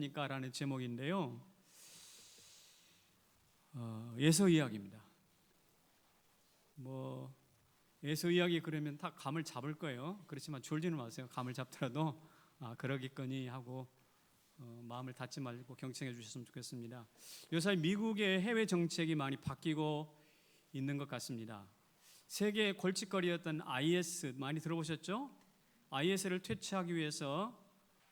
무엇합니까? 라는 제목인데요. 에서 이야기입니다. 에서 이야기 그러면 다 감을 잡을 거예요. 그렇지만 졸지는 마세요. 감을 잡더라도 그러겠거니 하고 마음을 닫지 말고 경청해 주셨으면 좋겠습니다. 요새 미국의 해외 정책이 많이 바뀌고 있는 것 같습니다. 세계의 골칫거리였던 IS 많이 들어보셨죠? IS를 퇴치하기 위해서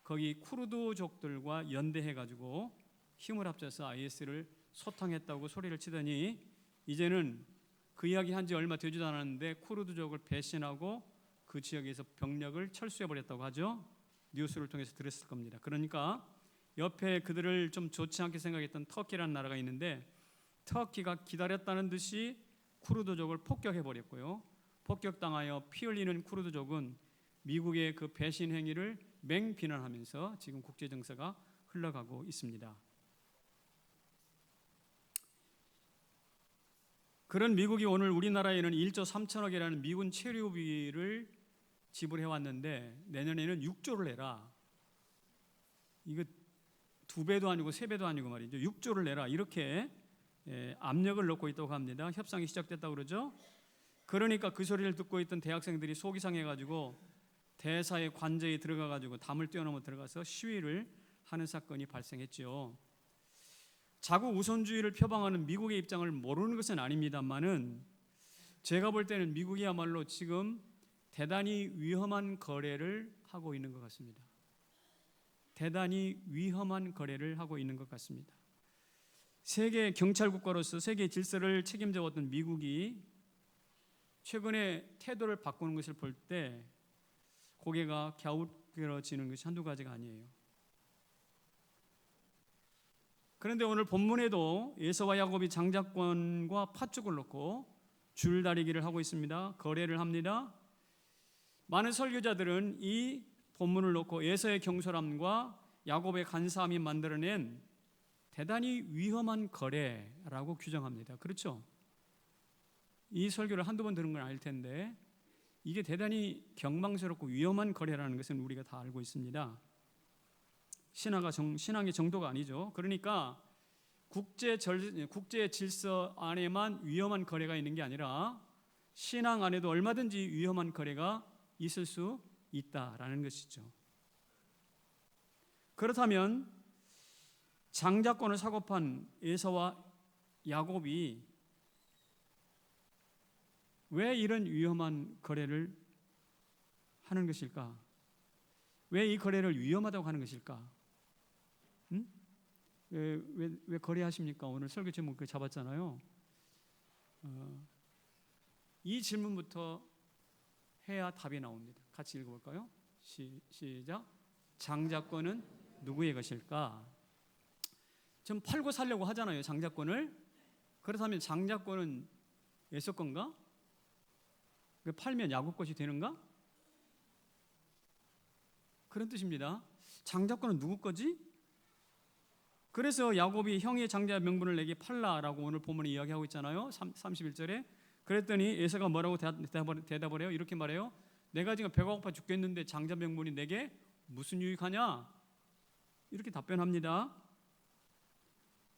거기 쿠르드족들과 연대해가지고 힘을 합쳐서 IS를 소탕했다고 소리를 치더니 이제는 그 이야기 한 지 얼마 되지도 않았는데 쿠르드족을 배신하고 그 지역에서 병력을 철수해버렸다고 하죠. 뉴스를 통해서 들었을 겁니다. 그러니까 옆에 그들을 좀 좋지 않게 생각했던 터키라는 나라가 있는데 터키가 기다렸다는 듯이 쿠르드족을 폭격해버렸고요. 폭격당하여 피 흘리는 쿠르드족은 미국의 그 배신 행위를 맹비난하면서 지금 국제정세가 흘러가고 있습니다. 그런 미국이 오늘 우리나라에는 1조 3천억이라는 미군 체류비를 지불해왔는데 내년에는 6조를 내라. 이거 2배도 아니고 3배도 아니고 말이죠. 6조를 내라. 이렇게 압력을 넣고 있다고 합니다. 협상이 시작됐다고 그러죠. 그러니까 그 소리를 듣고 있던 대학생들이 속이 상해가지고 대사의 관저에 들어가가지고 담을 뛰어넘어 들어가서 시위를 하는 사건이 발생했죠. 자국 우선주의를 표방하는 미국의 입장을 모르는 것은 아닙니다만은 제가 볼 때는 미국이야말로 지금 대단히 위험한 거래를 하고 있는 것 같습니다. 대단히 위험한 거래를 하고 있는 것 같습니다. 세계 경찰 국가로서 세계 질서를 책임져 왔던 미국이 최근에 태도를 바꾸는 것을 볼 때 고개가 갸우뚱해지는 것이 한두 가지가 아니에요. 그런데 오늘 본문에도 에서와 야곱이 장자권과 팥죽을 놓고 줄다리기를 하고 있습니다. 거래를 합니다. 많은 설교자들은 이 본문을 놓고 에서의 경솔함과 야곱의 간사함이 만들어낸 대단히 위험한 거래라고 규정합니다. 그렇죠? 이 설교를 한두 번 들은 건 아닐 텐데 이게 대단히 경망스럽고 위험한 거래라는 것은 우리가 다 알고 있습니다. 신앙의 정도가 아니죠. 그러니까 국제 질서 안에만 위험한 거래가 있는 게 아니라 신앙 안에도 얼마든지 위험한 거래가 있을 수 있다라는 것이죠. 그렇다면 장자권을 사고 판 에서와 야곱이 왜 이런 위험한 거래를 하는 것일까? 왜 이 거래를 위험하다고 하는 것일까? 왜 거래하십니까? 오늘 설교 제목 잡았잖아요. 이 질문부터 해야 답이 나옵니다. 같이 읽어볼까요? 시작. 장자권은 누구의 것일까? 지금 팔고 살려고 하잖아요. 장자권을. 그렇다면 장자권은 에서 건가? 팔면 야곱 것이 되는가? 그런 뜻입니다. 장자권은 누구 거지? 그래서 야곱이 형의 장자 명분을 내게 팔라라고 오늘 본문에 이야기하고 있잖아요. 31절에. 그랬더니 에서가 뭐라고 대답을 해요? 이렇게 말해요. 내가 지금 배가 고파 죽겠는데 장자 명분이 내게 무슨 유익하냐? 이렇게 답변합니다.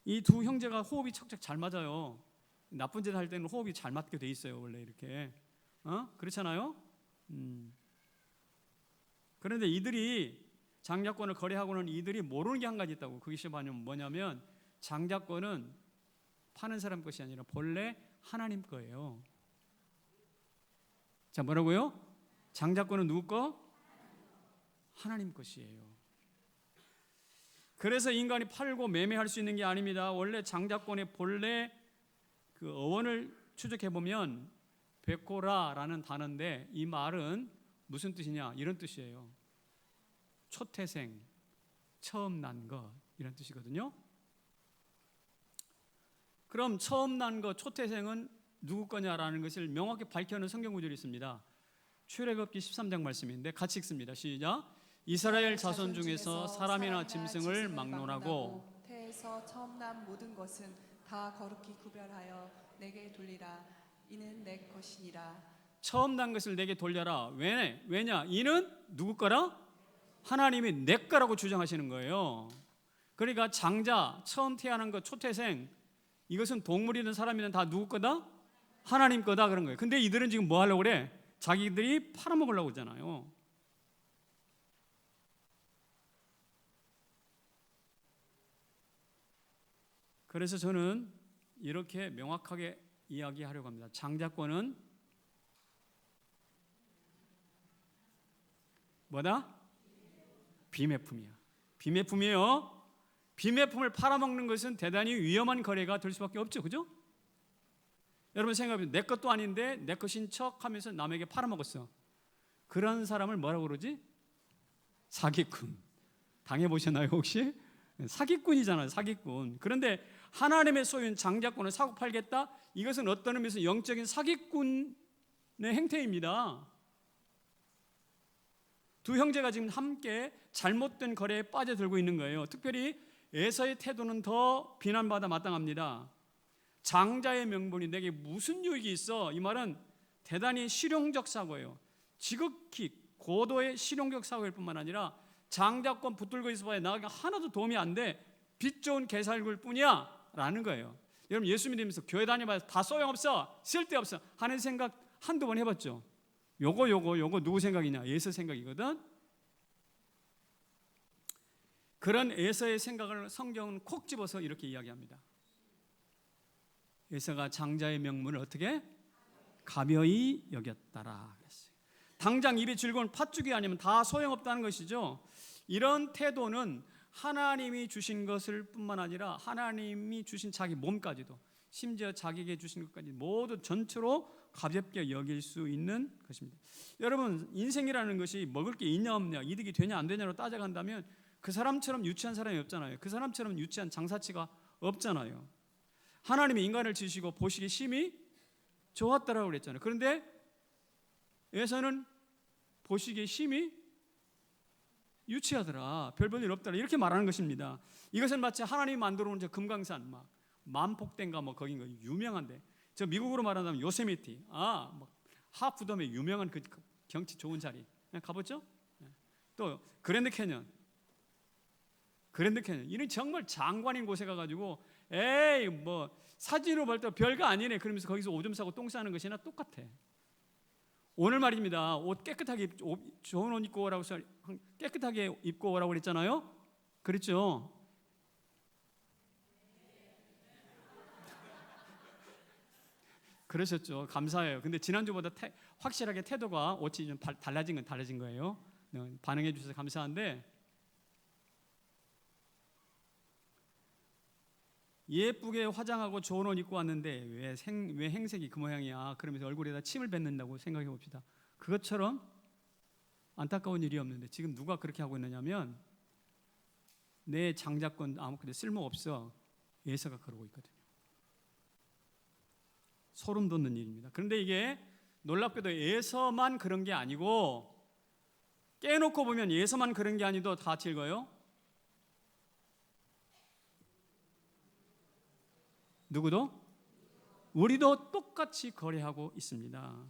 이 두 형제가 호흡이 척척 잘 맞아요. 나쁜 짓 할 때는 호흡이 잘 맞게 돼 있어요. 원래 이렇게. 그렇잖아요? 그런데 이들이 장자권을 거래하고는 이들이 모르는 게 한 가지 있다고. 그것이 뭐냐면 장자권은 파는 사람 것이 아니라 본래 하나님 거예요. 자, 뭐라고요? 장자권은 누구 거? 하나님 것이에요. 그래서 인간이 팔고 매매할 수 있는 게 아닙니다. 원래 장자권의 본래 그 어원을 추적해 보면 베코라라는 단어인데 이 말은 무슨 뜻이냐? 이런 뜻이에요. 초태생, 처음 난 것 이런 뜻이거든요. 그럼 처음 난 것, 초태생은 누구 거냐라는 것을 명확히 밝혀놓은 성경 구절이 있습니다. 출애굽기 13장 말씀인데 같이 읽습니다. 시작. 이스라엘 자손 중에서 사람이나 짐승을 막론하고 태에서 처음 난 모든 것은 다 거룩히 구별하여 내게 돌리라. 이는 내 것이니라. 처음 난 것을 내게 돌려라. 왜냐? 이는 누구 거라? 하나님이 내 거라고 주장하시는 거예요. 그러니까 장자, 처음 태어난 것, 초태생, 이것은 동물이든 사람이든 다 누구 거다? 하나님 거다 그런 거예요. 근데 이들은 지금 뭐 하려고 그래? 자기들이 팔아먹으려고 그러잖아요. 그래서 저는 이렇게 명확하게 이야기하려고 합니다. 장자권은 뭐다? 비매품이야. 비매품이에요. 비매품을 팔아먹는 것은 대단히 위험한 거래가 될 수밖에 없죠. 그죠? 여러분 생각해보세요. 내 것도 아닌데 내 것인 척하면서 남에게 팔아먹었어. 그런 사람을 뭐라고 그러지? 사기꾼. 당해보셨나요 혹시? 사기꾼이잖아요. 사기꾼. 그런데 하나님의 소유인 장자권을 사고 팔겠다? 이것은 어떤 의미에서 영적인 사기꾼의 행태입니다. 두 형제가 지금 함께 잘못된 거래에 빠져들고 있는 거예요. 특별히 에서의 태도는 더 비난받아 마땅합니다. 장자의 명분이 내게 무슨 유익이 있어? 이 말은 대단히 실용적 사고예요. 지극히 고도의 실용적 사고일 뿐만 아니라 장자권 붙들고 있어봐야 나에게 하나도 도움이 안 돼. 빚 좋은 개살굴 뿐이야 라는 거예요. 여러분 예수 믿으면서 교회 다녀봐야 다 소용없어, 쓸데없어 하는 생각 한두 번 해봤죠? 요거 누구 생각이냐? 에서 생각이거든. 그런 에서의 생각을 성경은 콕 집어서 이렇게 이야기합니다. 에서가 장자의 명분을 어떻게? 가벼이 여겼다라 그랬어요. 당장 입이 즐거운 팥죽이 아니면 다 소용없다는 것이죠. 이런 태도는 하나님이 주신 것을 뿐만 아니라 하나님이 주신 자기 몸까지도, 심지어 자기에게 주신 것까지 모두 전체로 가볍게 여길 수 있는 것입니다. 여러분 인생이라는 것이 먹을 게 있냐 없냐, 이득이 되냐 안 되냐로 따져간다면 그 사람처럼 유치한 사람이 없잖아요. 그 사람처럼 유치한 장사치가 없잖아요. 하나님이 인간을 지으시고 보시기 심히 좋았다라고 그랬잖아요. 그런데 에서는 보시기에 심히 유치하더라, 별 볼 일 없더라 이렇게 말하는 것입니다. 이것은 마치 하나님이 만들어 놓은 저 금강산 막 만폭대인가 뭐 거긴 거 유명한데, 저 미국으로 말한다면 요세미티, 하프덤의 유명한 그 경치 좋은 자리 가봤죠? 또 그랜드 캐년 이런 정말 장관인 곳에 가가지고 에이 뭐 사진으로 볼 때 별거 아니네 그러면서 거기서 오줌 싸고 똥 싸는 것이나 똑같아. 오늘 말입니다. 옷 깨끗하게 좋은 옷 입고 오라고 깨끗하게 입고 오라고 그랬잖아요. 그랬죠? 그러셨죠. 감사해요. 근데 지난주보다 확실하게 태도가 옷이 좀 달라진 건 달라진 거예요. 반응해 주셔서 감사한데, 예쁘게 화장하고 좋은 옷 입고 왔는데 왜 행색이 그 모양이야 그러면서 얼굴에다 침을 뱉는다고 생각해 봅시다. 그것처럼 안타까운 일이 없는데 지금 누가 그렇게 하고 있느냐면 내 장자권 아무것도 쓸모없어 에서가 그러고 있거든요. 소름 돋는 일입니다. 그런데 이게 놀랍게도 에서만 그런 게 아니고, 깨놓고 보면 에서만 그런 게 아니도 다 같이 읽어요. 누구도? 우리도 똑같이 거래하고 있습니다.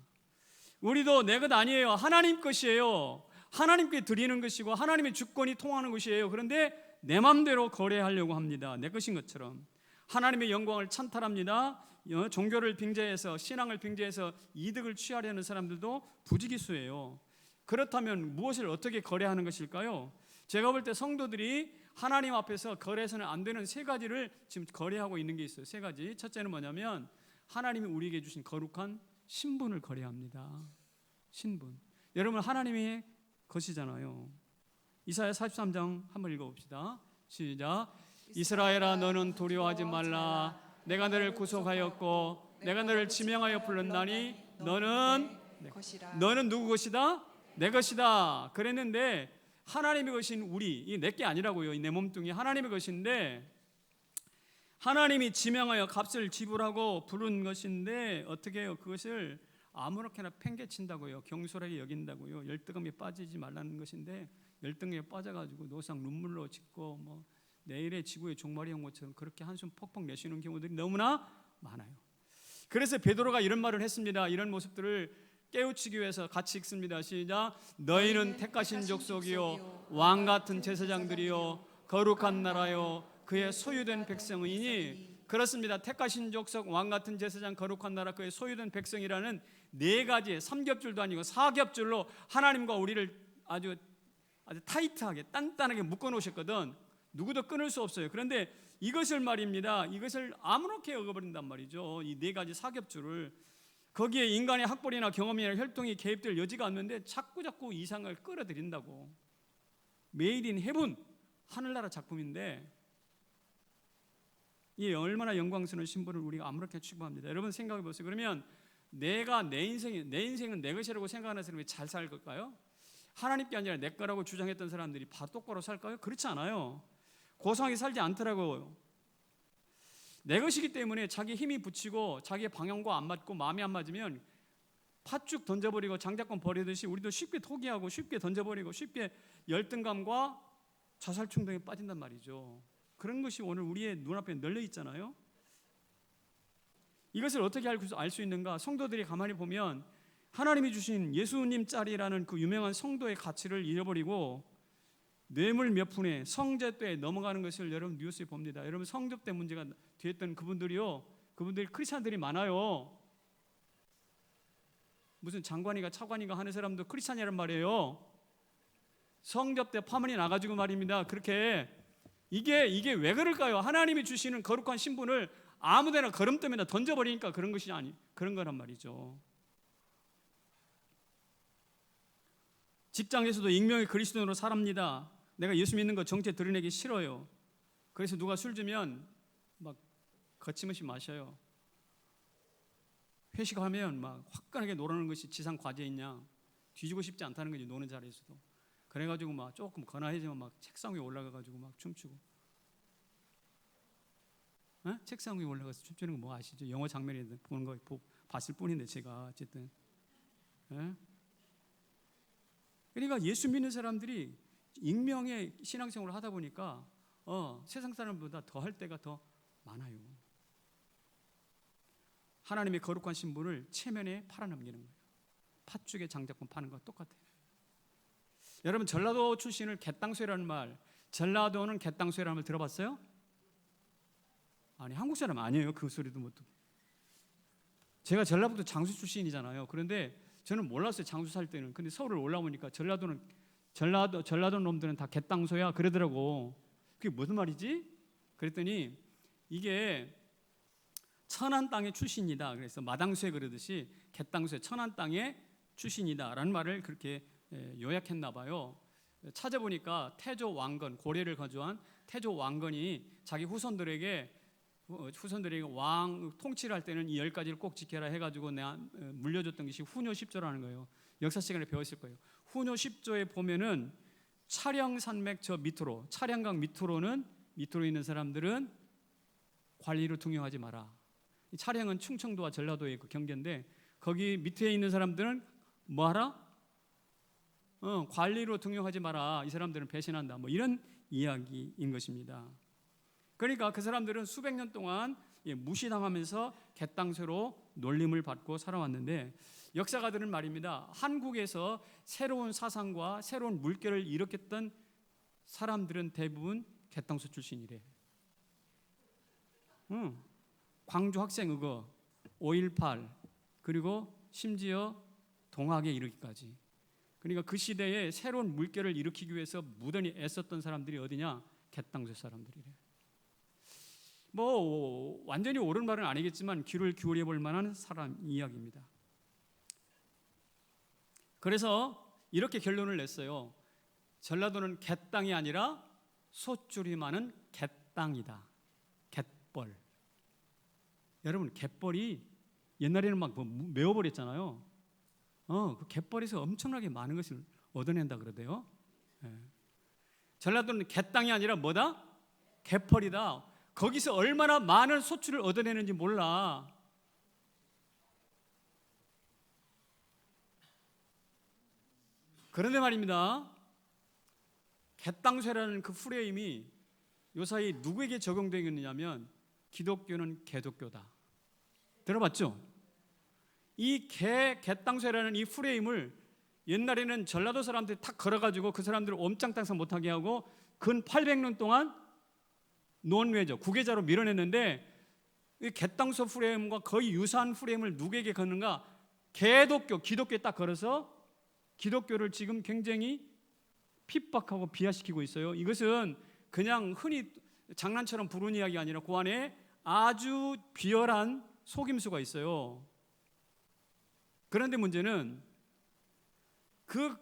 우리도 내 것 아니에요. 하나님 것이에요. 하나님께 드리는 것이고 하나님의 주권이 통하는 것이에요. 그런데 내 마음대로 거래하려고 합니다. 내 것인 것처럼. 하나님의 영광을 찬탈합니다. 종교를 빙자해서, 신앙을 빙자해서 이득을 취하려는 사람들도 부지기수예요. 그렇다면 무엇을 어떻게 거래하는 것일까요? 제가 볼 때 성도들이 하나님 앞에서 거래해서는 안 되는 세 가지를 지금 거래하고 있는 게 있어요. 세 가지. 첫째는 뭐냐면 하나님이 우리에게 주신 거룩한 신분을 거래합니다. 신분. 여러분 하나님의 것이잖아요. 이사야 43장 한번 읽어봅시다. 시작. 이스라엘아 너는 두려워하지 말라. 내가 너를 구속하였고 내가 너를 지명하여 불렀나니 너는 누구 것이다? 내 것이다. 그랬는데 하나님의 것인 우리, 이 내게 아니라고요. 내 몸뚱이 하나님의 것인데 하나님이 지명하여 값을 지불하고 부른 것인데 어떻게 해요? 그것을 아무렇게나 팽개친다고요. 경솔하게 여긴다고요. 열등감에 빠지지 말라는 것인데 열등감에 빠져가지고 노상 눈물로 짓고 뭐 내일의 지구의 종말이 온 것처럼 그렇게 한숨 퍽퍽 내쉬는 경우들이 너무나 많아요. 그래서 베드로가 이런 말을 했습니다. 이런 모습들을 깨우치기 위해서 같이 읽습니다. 시작. 너희는 택하신 족속이요 왕 같은 제사장들이요 거룩한 나라요 그의 소유된 백성이니. 그렇습니다. 택하신 족속 왕 같은 제사장 거룩한 나라 그의 소유된 백성이라는 네 가지, 3겹줄도 아니고 4겹줄로 하나님과 우리를 아주 타이트하게 단단하게 묶어 놓으셨거든. 누구도 끊을 수 없어요. 그런데 이것을 말입니다. 이것을 아무렇게 어겨버린단 말이죠. 이 네 가지 4겹줄을. 거기에 인간의 학벌이나 경험이나 혈통이 개입될 여지가 없는데 자꾸 이상을 끌어들인다고. 메이드 인 헤븐, 하늘나라 작품인데 이 얼마나 영광스러운 신분을 우리가 아무렇게 취급합니다. 여러분 생각해 보세요. 그러면 내 인생은 내 것이라고 생각하는 사람이 잘 살 걸까요? 하나님께 아니라 내 거라고 주장했던 사람들이 바로 똑바로 살까요? 그렇지 않아요. 고상하게 살지 않더라고요. 내 것이기 때문에 자기 힘이 붙이고 자기의 방향과 안 맞고 마음이 안 맞으면 팥죽 던져버리고 장작권 버리듯이 우리도 쉽게 포기하고 쉽게 던져버리고 쉽게 열등감과 자살 충동에 빠진단 말이죠. 그런 것이 오늘 우리의 눈앞에 널려 있잖아요. 이것을 어떻게 알 수 있는가? 성도들이 가만히 보면 하나님이 주신 예수님 짤이라는 그 유명한 성도의 가치를 잃어버리고 뇌물 몇 푼에 성접대에 넘어가는 것을 여러분 뉴스에 봅니다. 여러분 성접대 문제가 됐던 그분들이 크리스찬들이 많아요. 무슨 장관이가 차관이가 하는 사람도 크리스찬이란 말이에요. 성접대 파문이 나가지고 말입니다. 그렇게 이게 왜 그럴까요? 하나님이 주시는 거룩한 신분을 아무데나 걸음떠에다 던져버리니까 그런 것이 그런 거란 말이죠. 직장에서도 익명의 그리스도인으로 살합니다. 내가 예수 믿는 거 정체 드러내기 싫어요. 그래서 누가 술 주면 막 거침없이 마셔요. 회식하면 막 화끈하게 노는 것이 지상 과제이냐, 뒤지고 싶지 않다는 거지. 노는 자리에서도. 그래가지고 막 조금 거나해지면 막 책상 위에 올라가가지고 막 춤추고. 책상 위에 올라가서 춤추는 거 뭐 아시죠? 영어 장면에 보는 거 봤을 뿐인데 제가 어쨌든. 그러니까 예수 믿는 사람들이 익명의 신앙생활을 하다 보니까 세상 사람보다 더 할 때가 더 많아요. 하나님의 거룩한 신분을 체면에 팔아넘기는 거예요. 팥죽에 장작권 파는 거 똑같아요. 여러분 전라도 출신을 갯땅쇠라는 말, 전라도는 갯땅쇠라는 말 들어봤어요? 아니 한국 사람 아니에요. 그 소리도 못 듣고. 제가 전라북도 장수 출신이잖아요. 그런데 저는 몰랐어요. 장수 살 때는. 근데 서울을 올라오니까 전라도 놈들은 다 갯땅소야 그러더라고. 그게 무슨 말이지? 그랬더니 이게 천안 땅의 출신이다. 그래서 마당쇠 그러듯이 갯땅쇠 천안 땅의 출신이다라는 말을 그렇게 요약했나 봐요. 찾아보니까 태조 왕건, 고려를 거주한 태조 왕건이 자기 후손들에게 왕 통치를 할 때는 이 10가지를 꼭 지켜라 해가지고 내가 물려줬던 것이 훈요 10조라는 거예요. 역사 시간에 배웠을 거예요. 훈요 10조에 보면은 차량산맥 저 밑으로, 차량강 밑으로 있는 사람들은 관리로 등용하지 마라. 이 차량은 충청도와 전라도의 그 경계인데 거기 밑에 있는 사람들은 뭐하라? 관리로 등용하지 마라. 이 사람들은 배신한다. 뭐 이런 이야기인 것입니다. 그러니까 그 사람들은 수백 년 동안 무시당하면서 갯땅쇠로 놀림을 받고 살아왔는데 역사가들은 말입니다. 한국에서 새로운 사상과 새로운 물결을 일으켰던 사람들은 대부분 갯땅쇠 출신이래. 광주 학생의거, 5.18 그리고 심지어 동학에 이르기까지. 그러니까 그 시대에 새로운 물결을 일으키기 위해서 무던히 애썼던 사람들이 어디냐? 갯땅쇠 사람들이래. 뭐 완전히 옳은 말은 아니겠지만 귀를 기울여 볼 만한 사람 이야기입니다. 그래서 이렇게 결론을 냈어요. 전라도는 갯땅이 아니라 솥줄이 많은 갯땅이다. 갯벌. 여러분 갯벌이 옛날에는 막 메워버렸잖아요. 그 갯벌에서 엄청나게 많은 것을 얻어낸다 그러대요. 전라도는 갯땅이 아니라 뭐다? 갯벌이다. 거기서 얼마나 많은 소출을 얻어내는지 몰라. 그런데 말입니다. 갯땅쇠라는 그 프레임이 요사이 누구에게 적용되겠느냐면 기독교는 개독교다. 들어봤죠? 이 갯땅쇠라는 이 프레임을 옛날에는 전라도 사람들이 탁 걸어가지고 그 사람들을 옴짝당석 못하게 하고 근 800년 동안 논외죠. 구계자로 밀어냈는데 이 갯당소 프레임과 거의 유사한 프레임을 누구에게 걷는가? 기독교에 딱 걸어서 기독교를 지금 굉장히 핍박하고 비하시키고 있어요. 이것은 그냥 흔히 장난처럼 부르는 이야기가 아니라 그 안에 아주 비열한 속임수가 있어요. 그런데 문제는 그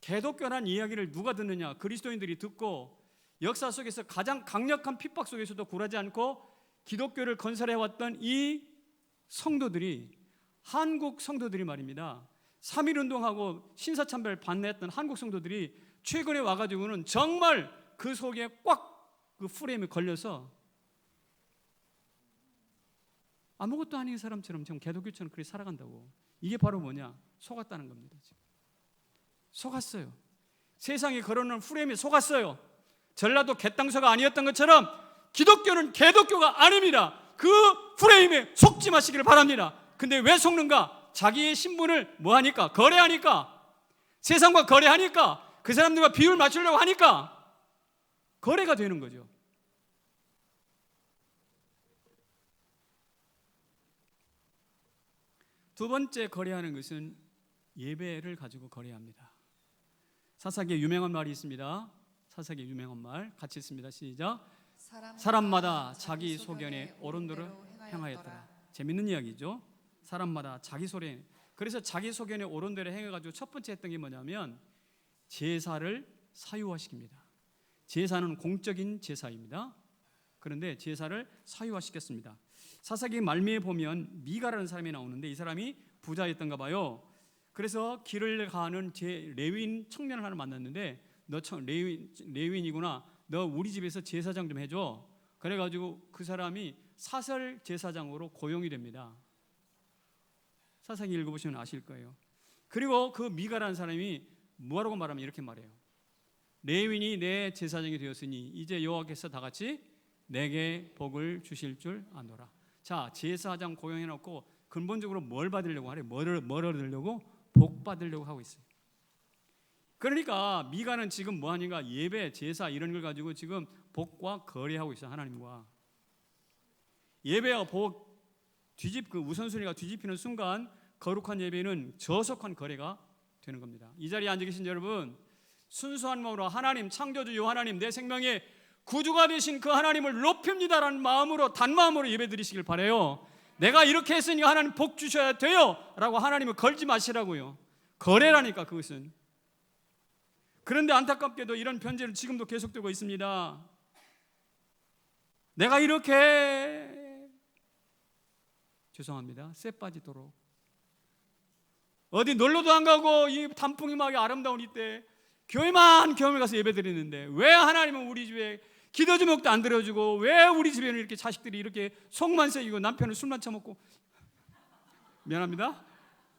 개독교란 이야기를 누가 듣느냐? 그리스도인들이 듣고 역사 속에서 가장 강력한 핍박 속에서도 굴하지 않고 기독교를 건설해왔던 이 성도들이, 한국 성도들이 말입니다. 3.1운동하고 신사참배를 반대했던 한국 성도들이 최근에 와가지고는 정말 그 속에 꽉 그 프레임에 걸려서 아무것도 아닌 사람처럼 지금 개독교처럼 그렇게 살아간다고. 이게 바로 뭐냐? 속았다는 겁니다. 지금. 속았어요. 세상에 걸어놓은 프레임에 속았어요. 전라도 갯당서가 아니었던 것처럼 기독교는 개독교가 아닙니다. 그 프레임에 속지 마시기를 바랍니다. 근데 왜 속는가? 자기의 신분을 뭐 하니까? 거래하니까. 세상과 거래하니까. 그 사람들과 비율 맞추려고 하니까 거래가 되는 거죠. 두 번째 거래하는 것은 예배를 가지고 거래합니다. 사사기에 유명한 말이 있습니다. 사사기에 유명한 말 같이 읽습니다. 시작. 사람마다 자기 소견에 옳은 대로 행하였더라. 재밌는 이야기죠. 사람마다 자기 소견에. 그래서 자기 소견에 옳은 대로 행해가지고 첫 번째 했던 게 뭐냐면 제사를 사유화시킵니다. 제사는 공적인 제사입니다. 그런데 제사를 사유화시켰습니다. 사사기 말미에 보면 미가라는 사람이 나오는데 이 사람이 부자였던가 봐요. 그래서 길을 가는 레위인 청년을 하나 만났는데 너 레위인이구나. 너 우리 집에서 제사장 좀 해줘. 그래가지고 그 사람이 사설 제사장으로 고용이 됩니다. 사사기 읽어보시면 아실 거예요. 그리고 그 미가라는 사람이 뭐라고 말하면 이렇게 말해요. 레위인이 내 제사장이 되었으니 이제 여호와께서 다 같이 내게 복을 주실 줄 아노라. 자, 제사장 고용해놓고 근본적으로 뭘 받으려고 하래? 뭘 얻으려고? 복 받으려고 하고 있어요. 그러니까 미가는 지금 뭐 하니까 예배, 제사 이런 걸 가지고 지금 복과 거래하고 있어요. 하나님과. 예배와 복 그 우선순위가 뒤집히는 순간 거룩한 예배는 저속한 거래가 되는 겁니다. 이 자리에 앉아 계신 여러분, 순수한 마음으로 하나님, 창조주 하나님, 내 생명의 구주가 되신 그 하나님을 높입니다라는 마음으로, 단마음으로 예배 드리시길 바라요. 내가 이렇게 했으니 하나님 복 주셔야 돼요 라고 하나님을 걸지 마시라고요. 거래라니까 그것은. 그런데 안타깝게도 이런 변제는 지금도 계속되고 있습니다. 내가 이렇게, 죄송합니다, 쇠 빠지도록 어디 놀러도 안 가고 이 단풍이막이 아름다운 이때 교회만 가서 예배 드리는데 왜 하나님은 우리 집에 기도 제목도 안 들어주고, 왜 우리 집에는 이렇게 자식들이 이렇게 속만 새기고 남편은 술만 처먹고, 미안합니다,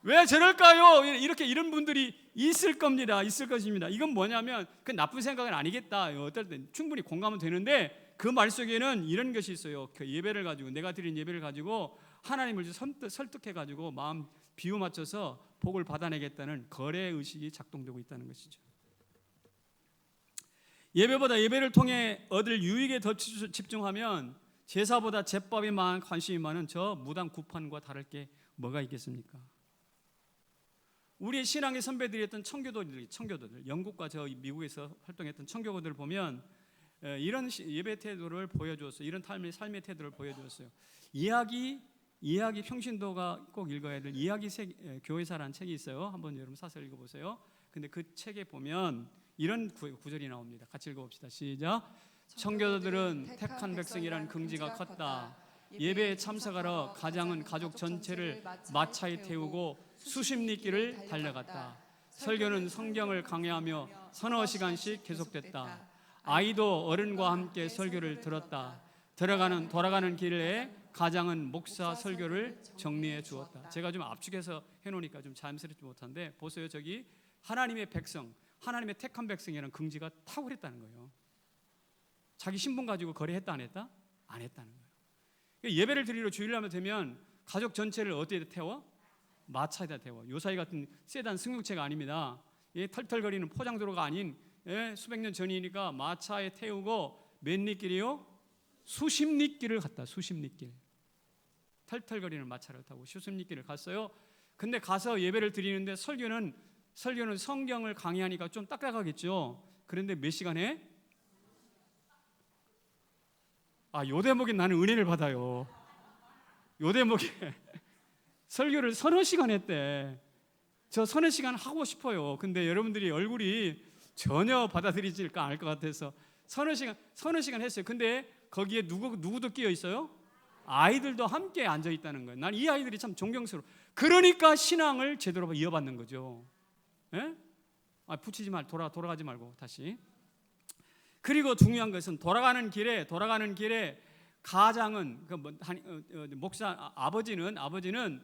왜 저럴까요? 이런 분들이 있을 겁니다. 있을 것입니다. 이건 뭐냐면 그 나쁜 생각은 아니겠다, 어떨 땐 충분히 공감은 되는데 그 말 속에는 이런 것이 있어요. 그 예배를 가지고, 내가 드린 예배를 가지고 하나님을 설득해 가지고 마음 비유 맞춰서 복을 받아내겠다는 거래 의식이 작동되고 있다는 것이죠. 예배보다 예배를 통해 얻을 유익에 더 집중하면 제사보다 제법에 관심이 많은 저 무당 구판과 다를 게 뭐가 있겠습니까? 우리의 신앙의 선배들이었던 청교도들, 영국과 저 미국에서 활동했던 청교도들을 보면 이런 예배 태도를 보여주었어요. 이런 삶의 태도를 보여주었어요. 이야기 평신도가 꼭 읽어야 될 이야기 교회사라는 책이 있어요. 한번 여러분 사서 읽어보세요. 근데 그 책에 보면 이런 구절이 나옵니다. 같이 읽어봅시다. 시작. 청교도들은 택한 백성이라는 긍지가 컸다. 예배에 참석하러 가장은 가족 전체를 마차에 태우고 수십 리길을 달려갔다. 설교는 성경을 강해하며 서너 시간씩 계속됐다. 아이도 어른과 함께 설교를 들었다. 돌아가는 길에 가장은 목사 설교를 정리해 주었다. 제가 좀 압축해서 해놓으니까 좀 자연스럽지 못한데 보세요. 저기 하나님의 백성, 하나님의 택한 백성이라는 긍지가 탁월했다는 거예요. 자기 신분 가지고 거래했다 안 했다? 안 했다는 거예요. 그러니까 예배를 드리러 주일날만 되면 가족 전체를 어디에 태워? 마차에다 태워. 요사이 같은 세단 승용차가 아닙니다. 털털거리는 포장도로가 아닌 수백 년 전이니까 마차에 태우고 몇 리길이요? 수십 리길을 갔다. 수십 리길. 털털거리는 마차를 타고 수십 리길을 갔어요. 근데 가서 예배를 드리는데 설교는 성경을 강의하니까 좀 딱딱하겠죠. 그런데 몇 시간에? 요 대목에 나는 은혜를 받아요. 요 대목에 설교를 서너 시간 했대. 저 서너 시간 하고 싶어요. 근데 여러분들이 얼굴이 전혀 받아들이질까 알 것 같아서 서너 시간 했어요. 근데 거기에 누구도 끼어 있어요? 아이들도 함께 앉아 있다는 거예요. 난 이 아이들이 참 존경스러워. 그러니까 신앙을 제대로 이어받는 거죠. 예? 붙이지 말, 돌아가지 말고 다시. 그리고 중요한 것은 돌아가는 길에 가장은 목사 아버지는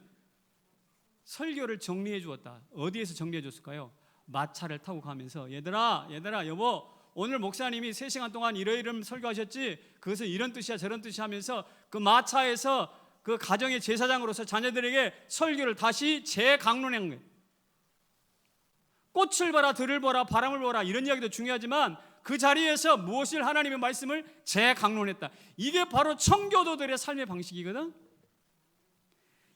설교를 정리해 주었다. 어디에서 정리해 줬을까요? 마차를 타고 가면서 얘들아 여보, 오늘 목사님이 3시간 동안 이러이러 설교하셨지? 그것은 이런 뜻이야 저런 뜻이 하면서 그 마차에서 그 가정의 제사장으로서 자녀들에게 설교를 다시 재강론한 거예요. 꽃을 봐라, 들을 보라, 바람을 보라, 이런 이야기도 중요하지만 그 자리에서 무엇을 하나님의 말씀을 재강론했다. 이게 바로 청교도들의 삶의 방식이거든.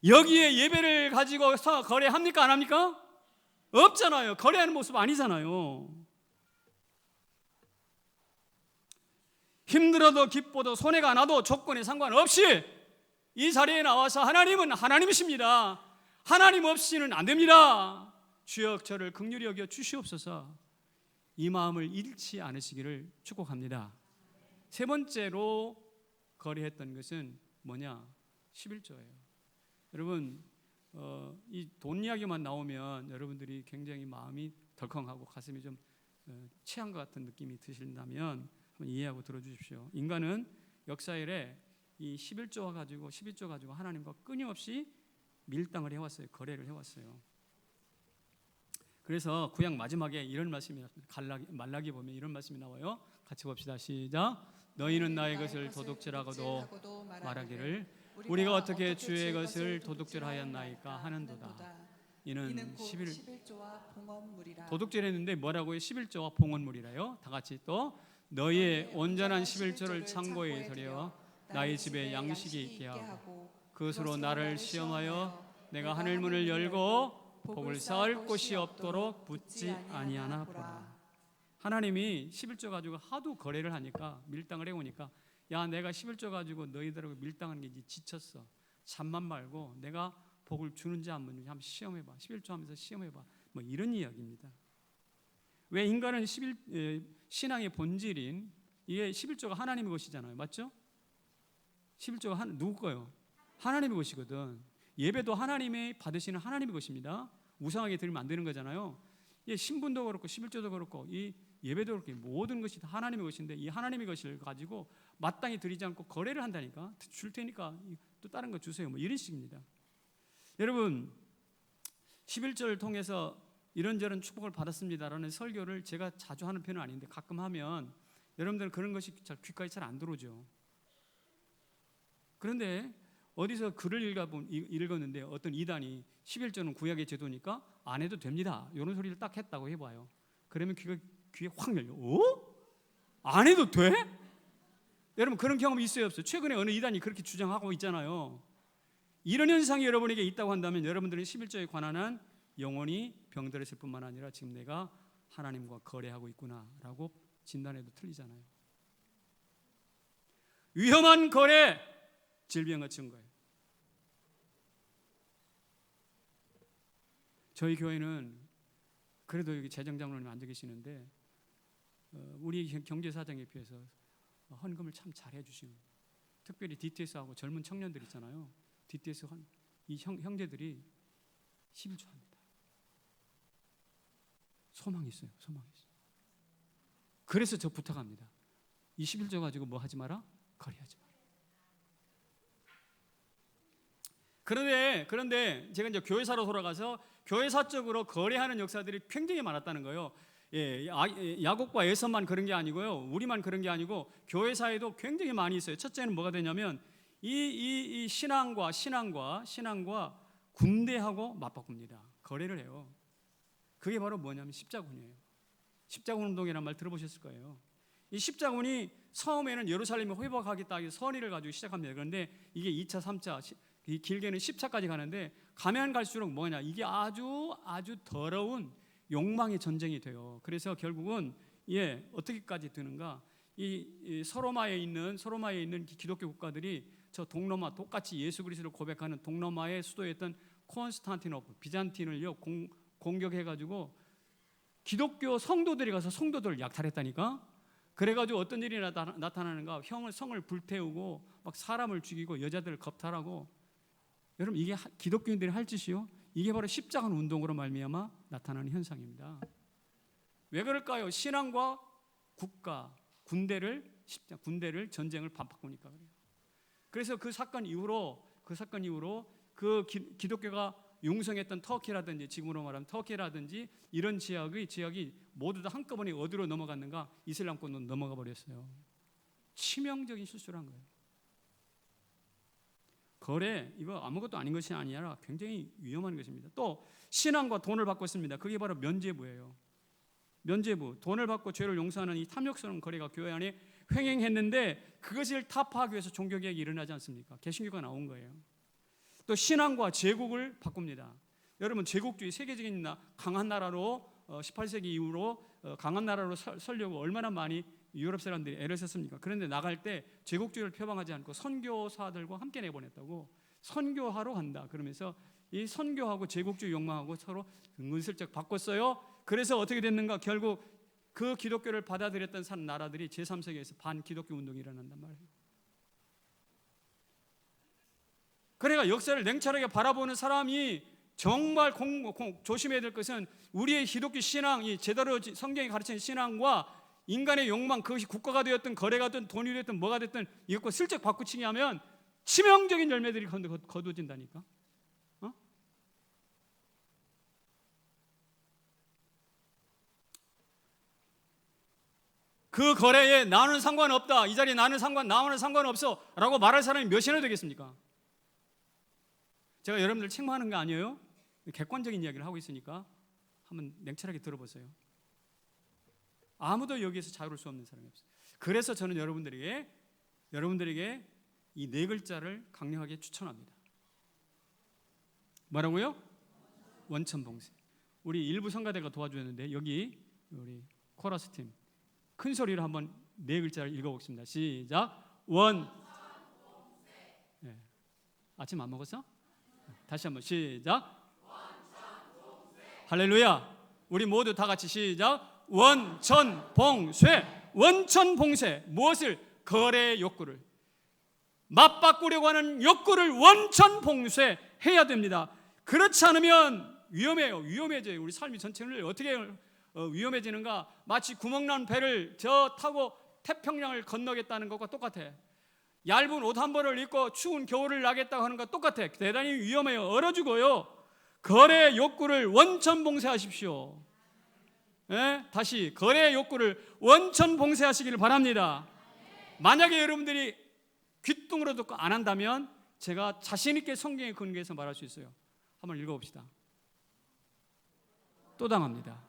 여기에 예배를 가지고서 거래합니까? 안 합니까? 없잖아요. 거래하는 모습 아니잖아요. 힘들어도 기뻐도 손해가 나도 조건에 상관없이 이 자리에 나와서 하나님은 하나님이십니다. 하나님 없이는 안 됩니다. 주여 저를 긍휼히 여겨 주시옵소서. 이 마음을 잃지 않으시기를 축복합니다. 세 번째로 거래했던 것은 뭐냐? 11조예요. 여러분, 이 돈 이야기만 나오면 여러분들이 굉장히 마음이 덜컹하고 가슴이 좀 체한 것 같은 느낌이 드신다면 한번 이해하고 들어주십시오. 인간은 역사일에 이 11조 가지고 하나님과 끊임없이 밀당을 해왔어요. 거래를 해왔어요. 그래서 구약 마지막에 이런 말씀이 나왔습니다. 말라기 보면 이런 말씀이 나와요. 같이 봅시다. 시작. 너희는 나의 것을 도둑질하고도 말하기를 우리가 어떻게 주의 것을 도둑질하였나이까 하는도다. 이는 11조와 봉헌물이라. 도둑질했는데 뭐라고요? 11조와 봉헌물이라요. 다 같이 또 너희의 온전한 11조를 창고에 들여 나의 집에 양식이 있게 하고 그것으로 나를 시험하여 내가 하늘 문을 열고 복을 쌓을 곳이 없도록 붙지 아니하나 보라. 하나님이 11조 가지고 하도 거래를 하니까 밀당을 해오니까 야 내가 11조 가지고 너희들하고 밀당하는 게 이제 지쳤어. 잠만 말고 내가 복을 주는지 안 주는지 한번 시험해봐. 11조 하면서 시험해봐. 뭐 이런 이야기입니다. 왜 인간은 신앙의 본질인 이게 11조가 하나님의 것이잖아요. 맞죠? 11조가 누구 거요? 하나님의 것이거든. 예배도 하나님이 받으시는 하나님의 것입니다. 우상하게 드리면 안 되는 거잖아요. 신분도 그렇고 11조도 그렇고 이 예배도 그렇고 모든 것이 다 하나님의 것인데 이 하나님의 것을 가지고 마땅히 드리지 않고 거래를 한다니까. 줄 테니까 또 다른 거 주세요. 뭐 이런 식입니다. 여러분 11조를 통해서 이런저런 축복을 받았습니다라는 설교를 제가 자주 하는 편은 아닌데 가끔 하면 여러분들은 그런 것이 귓가에 잘 안 들어오죠. 그런데 어디서 글을 읽었는데 어떤 이단이 11조는 구약의 제도니까 안 해도 됩니다. 이런 소리를 딱 했다고 해봐요. 그러면 귀에 확 열려. 안 해도 돼? 여러분 그런 경험이 있어요 없어요? 최근에 어느 이단이 그렇게 주장하고 있잖아요. 이런 현상이 여러분에게 있다고 한다면 여러분들은 11조에 관한 한 영원히 병들었을 뿐만 아니라 지금 내가 하나님과 거래하고 있구나라고 진단해도 틀리잖아요. 위험한 거래, 질병의 증거예요. 저희 교회는 그래도 여기 재정장로님 앉아 계시는데 우리 경제사정에 비해서 헌금을 참 잘해 주시는, 특별히 DTS하고 젊은 청년들 있잖아요. DTS 이 형제들이 11조 합니다. 소망이 있어요. 그래서 저 부탁합니다. 이 11조 가지고 뭐 하지 마라? 거래하지 마라. 그런데 제가 이제 교회사로 돌아가서 교회사적으로 거래하는 역사들이 굉장히 많았다는 거예요. 야곱과 에서만 그런 게 아니고요. 우리만 그런 게 아니고 교회사에도 굉장히 많이 있어요. 첫째는 뭐가 되냐면 이 신앙과 군대하고 맞바꿉니다. 거래를 해요. 그게 바로 뭐냐면 십자군이에요. 십자군 운동이라는 말 들어보셨을 거예요. 이 십자군이 처음에는 예루살렘을 회복하겠다 이 선의를 가지고 시작합니다. 그런데 이게 2차, 3차, 길게는 10차까지 가는데 가면 갈수록 뭐냐, 이게 아주 더러운 욕망의 전쟁이 돼요. 그래서 결국은 어떻게까지 드는가? 이 서로마에 있는 기독교 국가들이 저 동로마, 똑같이 예수 그리스도를 고백하는 동로마의 수도였던 콘스탄티노플, 비잔틴을요 공격해가지고 기독교 성도들이 가서 성도들을 약탈했다니까. 그래가지고 어떤 일이 나타나는가? 성을 불태우고 막 사람을 죽이고 여자들을 겁탈하고. 여러분, 이게 기독교인들이 할 짓이요? 이게 바로 십자군 운동으로 말미암아 나타나는 현상입니다. 왜 그럴까요? 신앙과 국가, 군대를 전쟁을 반바꾸니까 그래요. 그래서 그 사건 이후로 그 기독교가 융성했던 터키라든지, 지금으로 말하면 터키라든지 이런 지역이 모두 다 한꺼번에 어디로 넘어갔는가? 이슬람권으로 넘어가 버렸어요. 치명적인 실수를 한 거예요. 거래, 이거 아무것도 아닌 것이 아니라 굉장히 위험한 것입니다. 또 신앙과 돈을 바꿨습니다. 그게 바로 면죄부예요. 면죄부, 돈을 받고 죄를 용서하는 이 탐욕스러운 거래가 교회 안에 횡행했는데 그것을 타파하기 위해서 종교개혁이 일어나지 않습니까? 개신교가 나온 거예요. 또 신앙과 제국을 바꿉니다. 여러분, 제국주의 세계적인 강한 나라로 18세기 이후로 강한 나라로 서려고 얼마나 많이 유럽 사람들이 애를 썼습니까? 그런데 나갈 때 제국주의를 표방하지 않고 선교사들과 함께 내보냈다고. 선교하러 간다 그러면서 이 선교하고 제국주의 욕망하고 서로 은근슬쩍 바꿨어요. 그래서 어떻게 됐는가? 결국 그 기독교를 받아들였던 나라들이 제3세계에서 반기독교 운동이 일어난단 말이에요. 그러니까 역사를 냉철하게 바라보는 사람이 정말 조심해야 될 것은 우리의 기독교 신앙이 제대로 성경이 가르치는 신앙과 인간의 욕망, 그것이 국가가 되었든 거래가 되든 돈이 되든 뭐가 됐든 이것과 슬쩍 바꾸치기 하면 치명적인 열매들이 거두어진다니까. 그 거래에 나는 상관없다, 이 자리에 나는 상관없어 라고 말할 사람이 몇이나 되겠습니까? 제가 여러분들 책망하는 거 아니에요? 객관적인 이야기를 하고 있으니까 한번 냉철하게 들어보세요. 아무도 여기에서 자유로울 수 없는 사람이 없어요. 그래서 저는 여러분들에게 이 네 글자를 강력하게 추천합니다. 뭐라고요? 원천봉쇄. 우리 일부 성가대가 도와주었는데 여기 우리 코러스 팀 큰 소리로 한번 네 글자를 읽어보겠습니다. 시작. 원천봉쇄. 네. 아침 안 먹었어? 다시 한번 시작. 원천봉쇄. 할렐루야. 우리 모두 다 같이 시작. 원천봉쇄. 원천봉쇄. 무엇을? 거래의 욕구를, 맞바꾸려고 하는 욕구를 원천봉쇄해야 됩니다. 그렇지 않으면 위험해요. 위험해져요. 우리 삶이 전체를 어떻게 위험해지는가? 마치 구멍난 배를 타고 태평양을 건너겠다는 것과 똑같아. 얇은 옷 한 벌을 입고 추운 겨울을 나겠다고 하는 것과 똑같아. 대단히 위험해요. 얼어 죽어요. 거래의 욕구를 원천봉쇄하십시오. 다시 거래의 욕구를 원천봉쇄하시기를 바랍니다. 만약에 여러분들이 귀뚱으로 듣고 안 한다면 제가 자신 있게 성경에 근거해서 말할 수 있어요. 한번 읽어봅시다. 또 당합니다.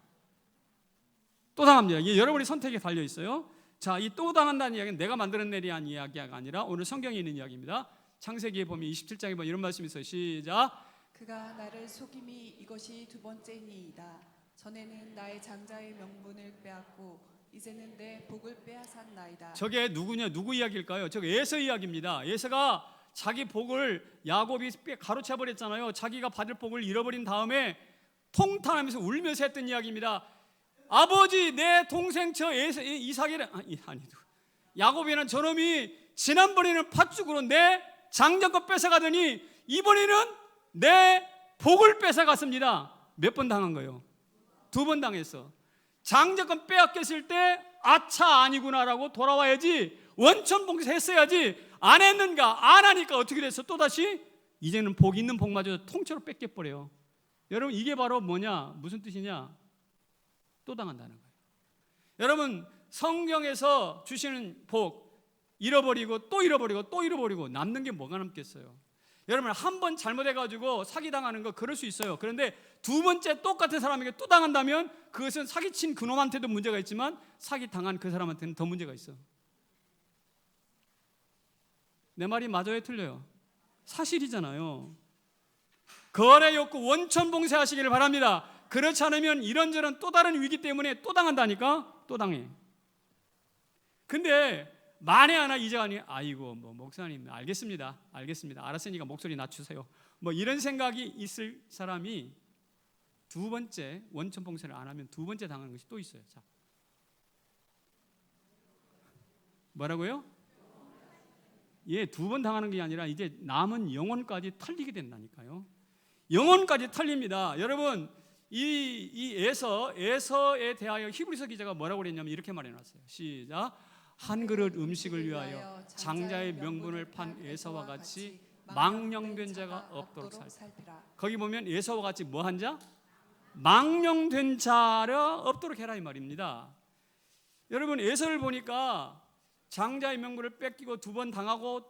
또 당합니다. 이게 여러분의 선택에 달려 있어요. 자, 이 또 당한다는 이야기는 내가 만들어내려한 이야기가 아니라 오늘 성경에 있는 이야기입니다. 창세기에 보면 27장에 보면 이런 말씀이 있어요. 시작. 그가 나를 속임이 이것이 두 번째니이다. 전에는 나의 장자의 명분을 빼앗고 이제는 내 복을 빼앗았나이다. 저게 누구냐? 누구 이야기일까요? 저게 에서 이야기입니다. 에서가 자기 복을 야곱이 가로채 버렸잖아요. 자기가 받을 복을 잃어버린 다음에 통탄하면서 울면서 했던 이야기입니다. 아버지, 내 동생 저 이삭이는 야곱이는 저놈이 지난번에는 팥죽으로 내 장자껏 뺏어가더니 이번에는 내 복을 뺏어갔습니다. 몇 번 당한 거예요? 2번 당했어. 장자권 빼앗겼을 때 아차 아니구나라고 돌아와야지, 원천봉쇄 했어야지. 안 했는가? 안 하니까 어떻게 됐어? 또다시 이제는 복 있는 복마저 통째로 뺏겨버려요. 여러분, 이게 바로 뭐냐? 무슨 뜻이냐? 또 당한다는 거예요. 여러분, 성경에서 주시는 복 잃어버리고 또 잃어버리고 또 잃어버리고 남는 게 뭐가 남겠어요? 여러분 한 번 잘못해가지고 사기당하는 거 그럴 수 있어요. 그런데 두 번째 똑같은 사람에게 또 당한다면 그것은 사기친 그놈한테도 문제가 있지만 사기당한 그 사람한테는 더 문제가 있어. 내 말이 맞아요, 틀려요? 사실이잖아요. 거래 욕구 원천 봉쇄하시기를 바랍니다. 그렇지 않으면 이런저런 또 다른 위기 때문에 또 당한다니까. 또 당해. 근데 만에 하나 이제 아니 아이고 뭐 목사님 알겠습니다. 알았으니까 목소리 낮추세요. 뭐 이런 생각이 있을 사람이 두 번째 원천 봉쇄를 안 하면 두 번째 당하는 것이 또 있어요. 자, 뭐라고요? 예, 두 번 당하는 게 아니라 이제 남은 영혼까지 털리게 된다니까요. 영혼까지 털립니다. 여러분 이 에서에 대하여 히브리서 기자가 뭐라고 그랬냐면 이렇게 말해놨어요. 시작. 한 그릇 음식을 위하여 장자의 명분을 판 에서와 같이 망령된 자가 없도록 살피라. 거기 보면 에서와 같이 뭐한 자? 망령된 자라 없도록 해라 이 말입니다. 여러분 에서를 보니까 장자의 명분을 뺏기고 두 번 당하고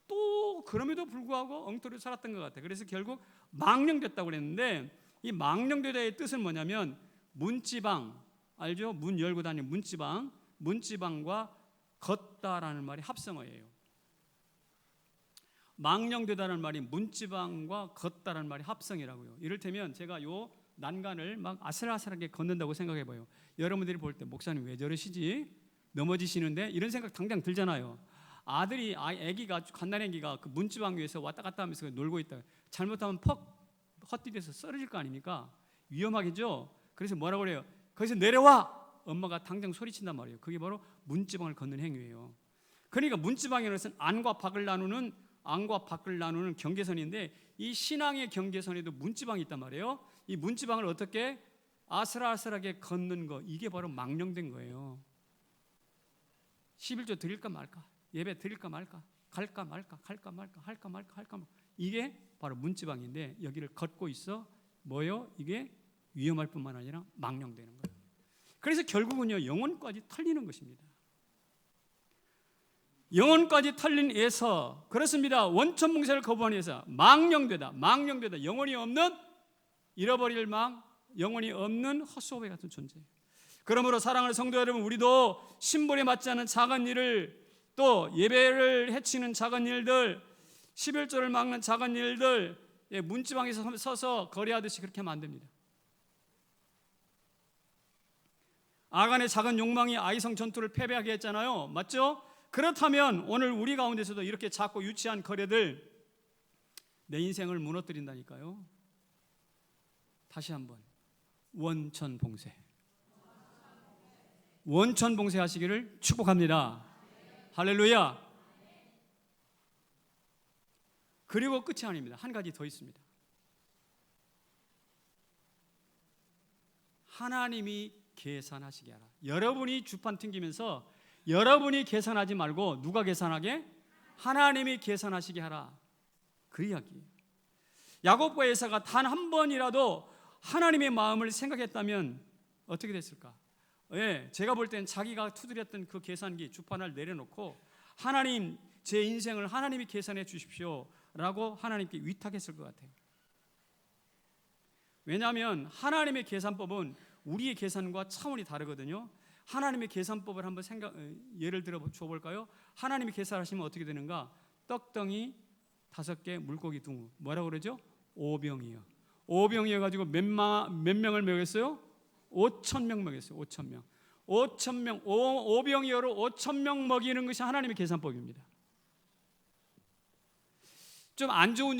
또 그럼에도 불구하고 엉터리로 살았던 것 같아요. 그래서 결국 망령됐다고 그랬는데 이 망령되다의 뜻은 뭐냐면 문지방 알죠? 문 열고 다니는 문지방과 걷다라는 말이 합성어예요. 망령되다는 말이 문지방과 걷다라는 말이 합성이라고요. 이를테면 제가 요 난간을 막 아슬아슬하게 걷는다고 생각해봐요. 여러분들이 볼 때 목사님 왜 저러시지? 넘어지시는데 이런 생각 당장 들잖아요. 아기가 갓난아기가 그 문지방 위에서 왔다 갔다 하면서 놀고 있다. 잘못하면 퍽 헛디뎌서 쓰러질 거 아닙니까? 위험하겠죠. 그래서 뭐라고 그래요? 거기서 내려와. 엄마가 당장 소리친단 말이에요. 그게 바로 문지방을 걷는 행위예요. 그러니까 문지방이라는 것은 안과 밖을 나누는 경계선인데 이 신앙의 경계선에도 문지방이 있단 말이에요. 이 문지방을 어떻게 아슬아슬하게 걷는 거 이게 바로 망령된 거예요. 11조 드릴까 말까, 예배 드릴까 말까, 갈까 말까, 할까 말까 이게 바로 문지방인데 여기를 걷고 있어 뭐요? 이게 위험할 뿐만 아니라 망령되는 거예요. 그래서 결국은요 영혼까지 털리는 것입니다. 영혼까지 털린 에서 그렇습니다. 원천 봉쇄를 거부한 에서 망령되다 영혼이 없는 잃어버릴 영혼이 없는 헛소베 같은 존재예요. 그러므로 사랑하는 성도 여러분, 우리도 신분에 맞지 않는 작은 일을 또 예배를 해치는 작은 일들 11조를 막는 작은 일들 문지방에서 서서 거래하듯이 그렇게 하면 안 됩니다. 아간의 작은 욕망이 아이성 전투를 패배하게 했잖아요. 맞죠? 그렇다면 오늘 우리 가운데서도 이렇게 작고 유치한 거래들 내 인생을 무너뜨린다니까요. 다시 한번 원천 봉쇄하시기를 축복합니다. 할렐루야. 그리고 끝이 아닙니다. 한 가지 더 있습니다. 하나님이 계산하시게 하라. 여러분이 주판 튕기면서 여러분이 계산하지 말고 누가 계산하게? 하나님이 계산하시게 하라. 그 이야기예요. 야곱과 에사가 단 한 번이라도 하나님의 마음을 생각했다면 어떻게 됐을까? 제가 볼 땐 자기가 투들였던 그 계산기 주판을 내려놓고 하나님 제 인생을 하나님이 계산해 주십시오 라고 하나님께 위탁했을 것 같아요. 왜냐하면 하나님의 계산법은 우리의 계산과 차원이 다르거든요. 하나님의 계산법을 한번 예를 들어 줘볼까요? 하나님이 계산하시면 어떻게 되는가? 떡덩이 5개, 물고기 2. 뭐라고 그러죠? 5병이요. 5병이어가지고 몇 명을 먹였어요? 5,000명 먹였어요. 5,000명. 5병이어로 5,000명 먹이는 것이 하나님의 계산법입니다. 좀 안 좋은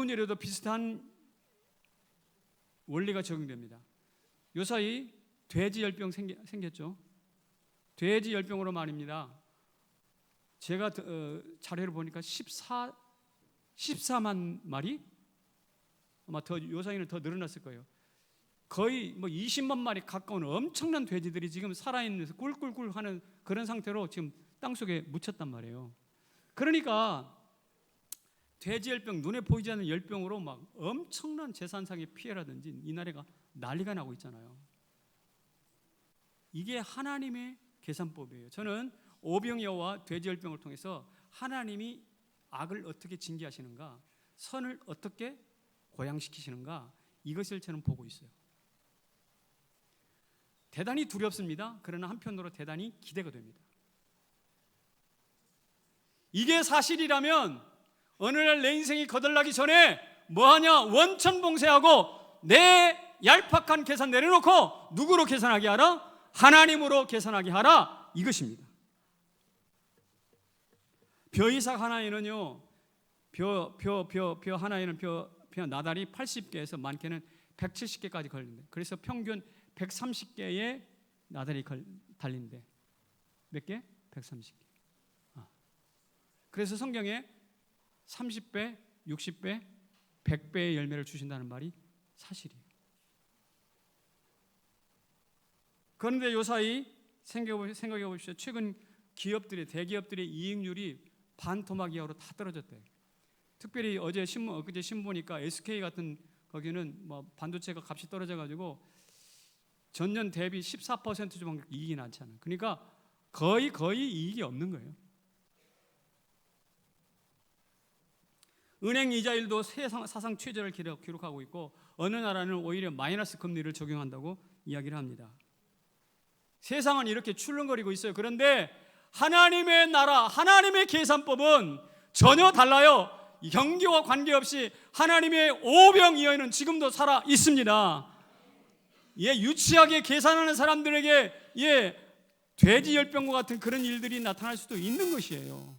일에도 비슷한 원리가 적용됩니다. 요사이 돼지 열병 생겼죠. 돼지 열병으로 말입니다. 제가 자료를 보니까 14만 마리? 아마 요사이는 더 늘어났을 거예요. 거의 20만 마리 가까운 엄청난 돼지들이 지금 살아있는 꿀꿀꿀 하는 그런 상태로 지금 땅속에 묻혔단 말이에요. 그러니까 돼지 열병, 눈에 보이지 않는 열병으로 막 엄청난 재산상의 피해라든지 이 나라가 난리가 나고 있잖아요. 이게 하나님의 계산법이에요. 저는 오병이어와 돼지 열병을 통해서 하나님이 악을 어떻게 징계하시는가, 선을 어떻게 고양시키시는가, 이것을 저는 보고 있어요. 대단히 두렵습니다. 그러나 한편으로 대단히 기대가 됩니다. 이게 사실이라면 어느 날 내 인생이 거덜나기 전에 뭐하냐? 원천봉쇄하고 내 얄팍한 계산 내려놓고 누구로 계산하게 하라? 하나님으로 계산하게 하라, 이것입니다. 벼이삭 하나에는요, 벼 하나에는 벼 나달이 80개에서 많게는 170개까지 걸린대. 그래서 평균 130개의 나달이 달린대. 몇 개? 130개. 그래서 성경에 30배, 60배, 100배의 열매를 주신다는 말이 사실이에요. 그런데 요사이 생각해 보십시오. 최근 대기업들의 이익률이 반토막 이하로 다 떨어졌대요. 특별히 엊그제 신문 보니까 SK 같은 거기는 뭐 반도체가 값이 떨어져 가지고 전년 대비 14% 정도 이익이 나지 않아요. 그러니까 거의 이익이 없는 거예요. 은행 이자율도 사상 최저를 기록하고 있고, 어느 나라는 오히려 마이너스 금리를 적용한다고 이야기를 합니다. 세상은 이렇게 출렁거리고 있어요. 그런데 하나님의 나라, 하나님의 계산법은 전혀 달라요. 경기와 관계없이 하나님의 오병이어는 지금도 살아 있습니다. 유치하게 계산하는 사람들에게 돼지 열병과 같은 그런 일들이 나타날 수도 있는 것이에요.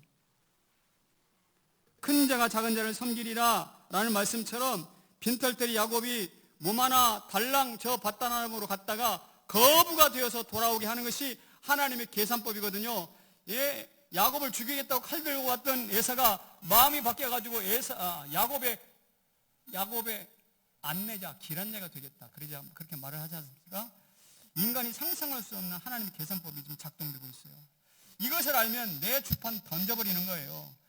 큰 자가 작은 자를 섬기리라 라는 말씀처럼 빈털터리 야곱이 몸 하나 달랑 저 밧단함으로 갔다가 거부가 되어서 돌아오게 하는 것이 하나님의 계산법이거든요. 야곱을 죽이겠다고 칼 들고 왔던 에사가 마음이 바뀌어가지고 야곱의 안내자, 길안내가 되겠다, 그렇게 말을 하지 않습니까? 인간이 상상할 수 없는 하나님의 계산법이 지금 작동되고 있어요. 이것을 알면 내 주판 던져버리는 거예요.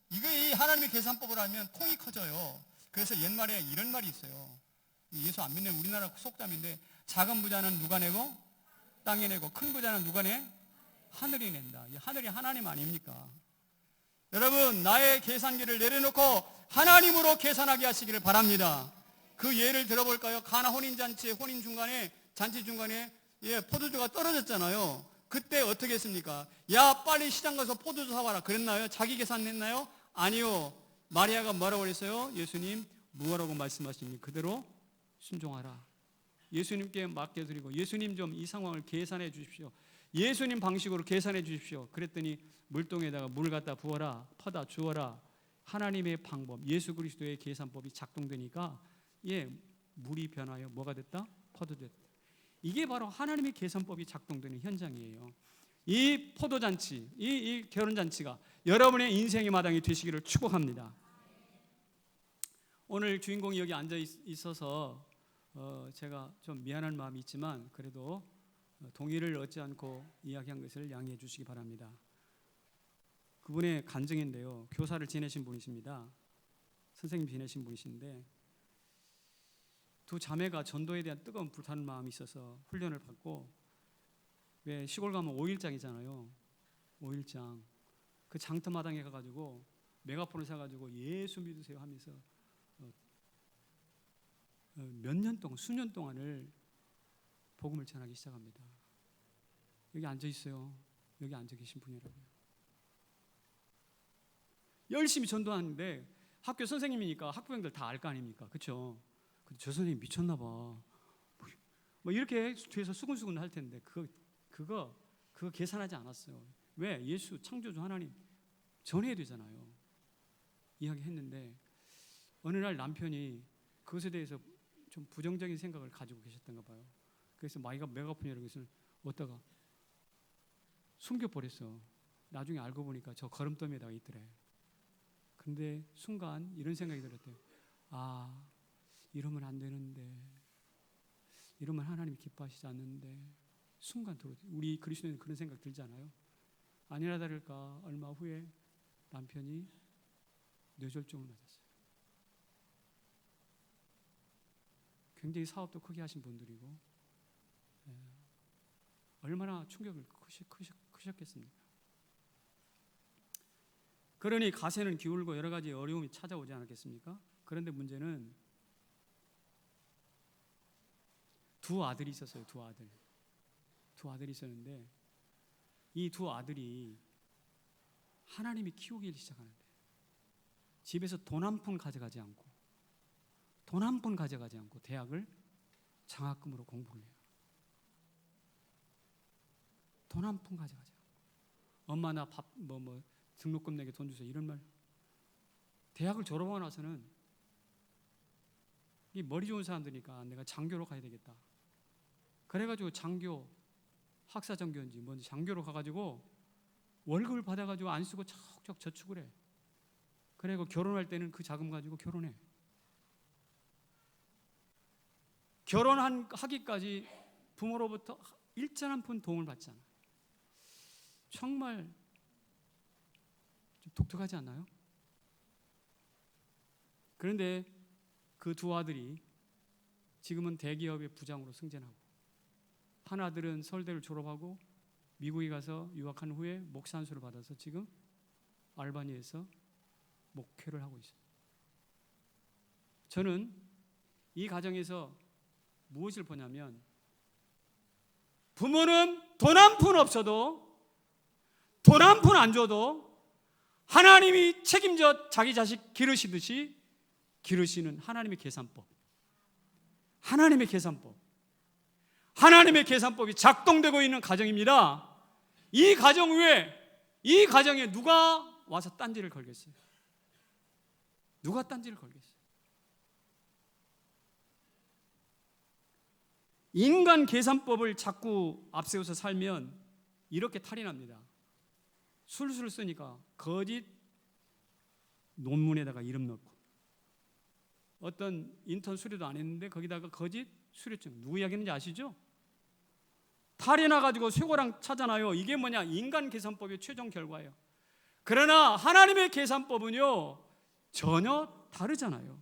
이 하나님의 계산법을 알면 통이 커져요. 그래서 옛말에 이런 말이 있어요. 예수 안 믿는 우리나라 속담인데, 작은 부자는 누가 내고 땅이 내고 큰 부자는 누가 내? 하늘이 낸다. 하늘이 하나님 아닙니까? 여러분, 나의 계산기를 내려놓고 하나님으로 계산하게 하시기를 바랍니다. 그 예를 들어볼까요? 가나 혼인잔치 잔치 중간에 포도주가 떨어졌잖아요. 그때 어떻게 했습니까? 야, 빨리 시장 가서 포도주 사와라 그랬나요? 자기 계산했나요? 아니요. 마리아가 뭐라고 그랬어요? 예수님 뭐라고 말씀하십니까? 그대로 순종하라. 예수님께 맡겨드리고, 예수님 좀 이 상황을 계산해 주십시오. 예수님 방식으로 계산해 주십시오. 그랬더니 물동에다가 물 갖다 부어라, 퍼다 주어라. 하나님의 방법, 예수 그리스도의 계산법이 작동되니까 물이 변하여 뭐가 됐다? 포도됐다. 이게 바로 하나님의 계산법이 작동되는 현장이에요. 이 포도잔치, 이 결혼잔치가 여러분의 인생의 마당이 되시기를 축복합니다. 오늘 주인공이 여기 앉아 있어서 제가 좀 미안한 마음이 있지만 그래도 동의를 얻지 않고 이야기한 것을 양해해 주시기 바랍니다. 그분의 간증인데요, 교사를 지내신 분이십니다. 선생님 지내신 분이신데, 두 자매가 전도에 대한 뜨거운 불타는 마음이 있어서 훈련을 받고, 왜 시골 가면 5일장이잖아요. 5일장. 그 장터마당에 가가지고 메가폰을 사가지고 예수 믿으세요 하면서 몇 년 동안, 수년 동안을 복음을 전하기 시작합니다. 여기 앉아 있어요. 여기 앉아 계신 분이라고요. 열심히 전도하는데 학교 선생님이니까 학부형들 다 알 거 아닙니까? 그렇죠? 저 선생님 미쳤나 봐. 뭐 이렇게 뒤에서 수근수근 할 텐데 그거 계산하지 않았어요. 왜? 예수 창조주 하나님 전해야 되잖아요. 이야기했는데 어느 날 남편이 그것에 대해서 좀 부정적인 생각을 가지고 계셨던가 봐요. 그래서 메가폰이라는 것을 얻다가 숨겨버렸어. 나중에 알고 보니까 저 걸음더미에다가 있더래. 근데 순간 이런 생각이 들었대요. 아, 이러면 안 되는데, 이러면 하나님이 기뻐하시지 않는데. 순간 우리 그리스도인은 그런 생각 들지 않아요? 아니나 다를까 얼마 후에 남편이 뇌졸중을 맞았어요. 굉장히 사업도 크게 하신 분들이고, 얼마나 충격을 크셨겠습니까? 그러니 가세는 기울고 여러 가지 어려움이 찾아오지 않았겠습니까? 그런데 문제는 두 아들이 있었어요. 두 아들이 있었는데 이 두 아들이 하나님이 키우기 시작하는데 집에서 돈 한 푼 가져가지 않고 대학을 장학금으로 공부를 해요. 돈 한 푼 가져가지 않고 엄마 나 밥 등록금 내게 돈 주세요 이런 말. 대학을 졸업하고 나서는 이 머리 좋은 사람들이니까 내가 장교로 가야 되겠다. 그래가지고 장교 학사정교인지 뭔지 장교로 가가지고 월급을 받아가지고 안 쓰고 척척 저축을 해. 그리고 결혼할 때는 그 자금 가지고 결혼해. 결혼하기까지 부모로부터 일전 한 푼 도움을 받지 않아요. 정말 좀 독특하지 않나요? 그런데 그 두 아들이 지금은 대기업의 부장으로 승진하고 한 아들은 서울대를 졸업하고 미국에 가서 유학한 후에 목사 안수를 받아서 지금 알바니에서 목회를 하고 있어요. 저는 이 가정에서 무엇을 보냐면 부모는 돈 한 푼 없어도 돈 한 푼 안 줘도 하나님이 책임져 자기 자식 기르시듯이 기르시는 하나님의 계산법. 하나님의 계산법이 작동되고 있는 가정입니다. 이 가정 이 가정에 누가 와서 딴지를 걸겠어요? 누가 딴지를 걸겠어요? 인간 계산법을 자꾸 앞세워서 살면 이렇게 탈이 납니다. 술술 쓰니까 거짓 논문에다가 이름 넣고 어떤 인턴 수료도 안 했는데 거기다가 거짓 수료증. 누구 이야기하는지 아시죠? 탈이 나가지고 쇠고랑 차잖아요. 이게 뭐냐? 인간 계산법의 최종 결과예요. 그러나 하나님의 계산법은요 전혀 다르잖아요.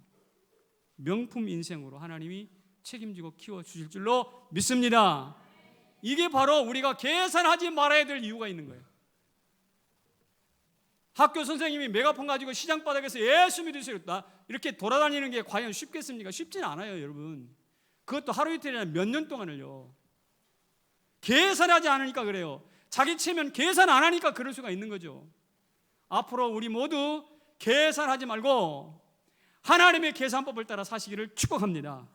명품 인생으로 하나님이 책임지고 키워주실 줄로 믿습니다. 이게 바로 우리가 계산하지 말아야 될 이유가 있는 거예요. 학교 선생님이 메가폰 가지고 시장바닥에서 예수 믿으세요 이렇게 돌아다니는 게 과연 쉽겠습니까? 쉽지는 않아요, 여러분. 그것도 하루 이틀이 아니라 몇 년 동안을요. 계산하지 않으니까 그래요. 자기 체면 계산 안 하니까 그럴 수가 있는 거죠. 앞으로 우리 모두 계산하지 말고 하나님의 계산법을 따라 사시기를 축복합니다.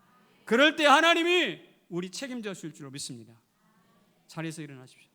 그럴 때 하나님이 우리 책임져 주실 줄로 믿습니다. 자리에서 일어나십시오.